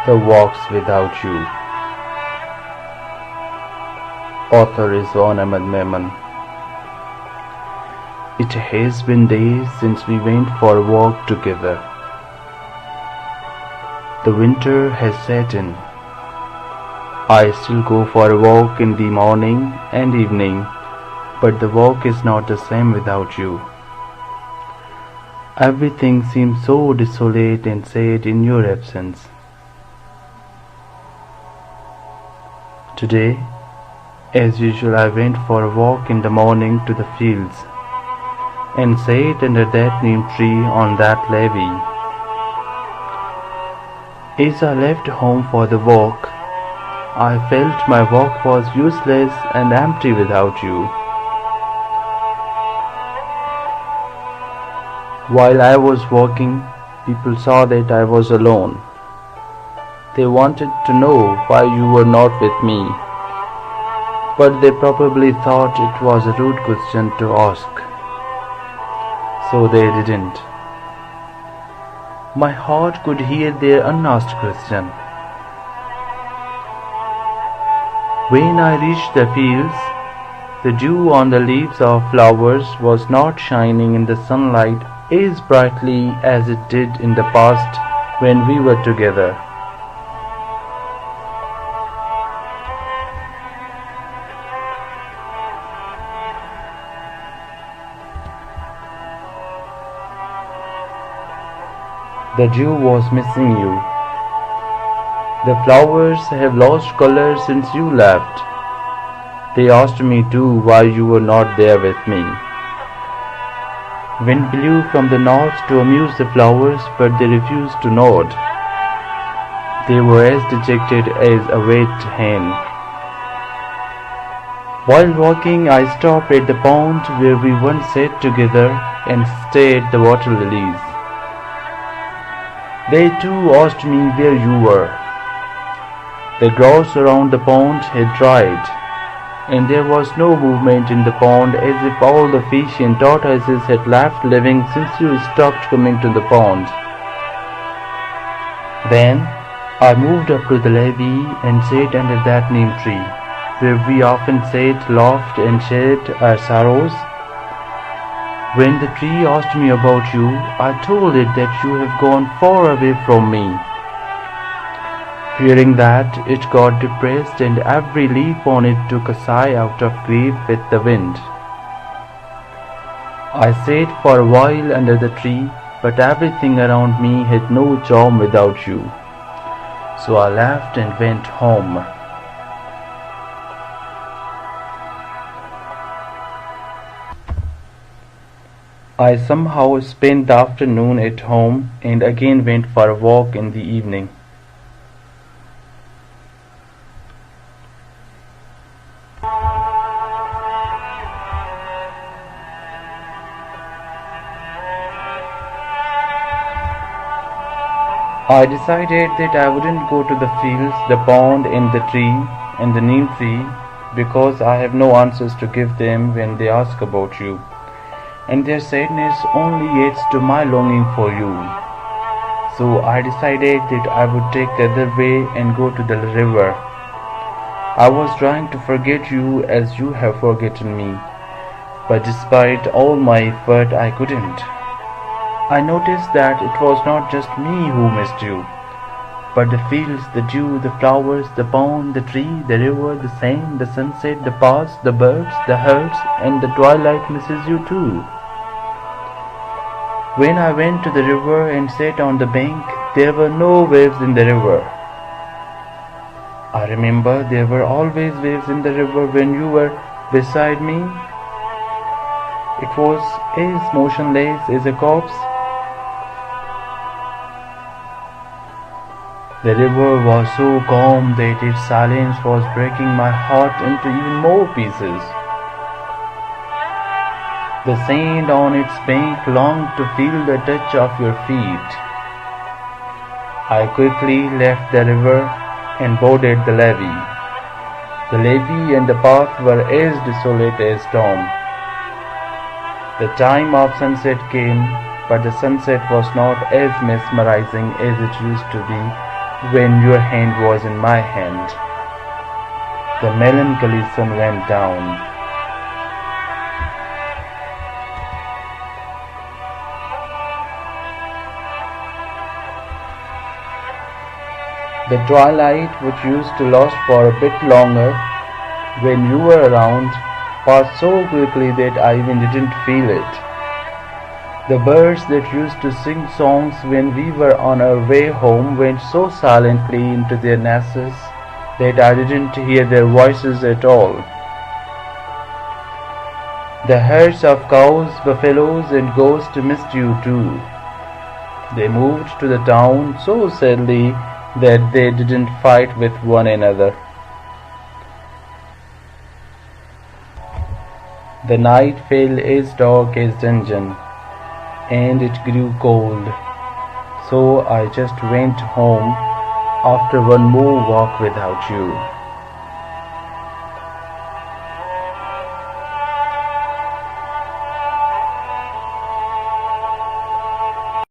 The Walks Without You. Author Rizwan Ahmed Memon. It has been days since we went for a walk together. The winter has set in. I still go for a walk in the morning and evening, but the walk is not the same without you. Everything seems so desolate and sad in your absence. Today, as usual, I went for a walk in the morning to the fields and sat under that neem tree on that levee. As I left home for the walk, I felt my walk was useless and empty without you. While I was walking, people saw that I was alone. They wanted to know why you were not with me, but they probably thought it was a rude question to ask, so they didn't. My heart could hear their unasked question. When I reached the fields, the dew on the leaves of flowers was not shining in the sunlight as brightly as it did in the past when we were together. The dew was missing you. The flowers have lost color since you left. They asked me too why you were not there with me. Wind blew from the north to amuse the flowers, but they refused to nod. They were as dejected as a wet hen. While walking, I stopped at the pond where we once sat together and stared at the water lilies. They too asked me where you were. The grass around the pond had dried, and there was no movement in the pond, as if all the fish and tortoises had left living since you stopped coming to the pond. Then I moved up to the levee and sat under that neem tree, where we often sat, laughed, and shared our sorrows. When the tree asked me about you, I told it that you have gone far away from me. Hearing that, it got depressed, and every leaf on it took a sigh out of grief with the wind. I sat for a while under the tree, but everything around me had no charm without you. So I left and went home. I somehow spent the afternoon at home and again went for a walk in the evening. I decided that I wouldn't go to the fields, the pond, and the tree, and the neem tree, because I have no answers to give them when they ask about you, and their sadness only adds to my longing for you. So I decided that I would take the other way and go to the river. I was trying to forget you as you have forgotten me, but despite all my effort, I couldn't. I noticed that it was not just me who missed you, but the fields, the dew, the flowers, the pond, the tree, the river, the sand, the sunset, the paths, the birds, the herds, and the twilight misses you too. When I went to the river and sat on the bank, there were no waves in the river. I remember there were always waves in the river when you were beside me. It was as motionless as a corpse. The river was so calm that its silence was breaking my heart into even more pieces. The sand on its bank longed to feel the touch of your feet. I quickly left the river and boarded the levee. The levee and the path were as desolate as storm. The time of sunset came, but the sunset was not as mesmerizing as it used to be when your hand was in my hand. The melancholy sun went down. The twilight, which used to last for a bit longer when you were around, passed so quickly that I even didn't feel it. The birds that used to sing songs when we were on our way home went so silently into their nests that I didn't hear their voices at all. The herds of cows, buffaloes, and goats missed you too. They moved to the town so sadly that they didn't fight with one another. The night fell as dark as dungeon, and it grew cold, so I just went home after one more walk without you.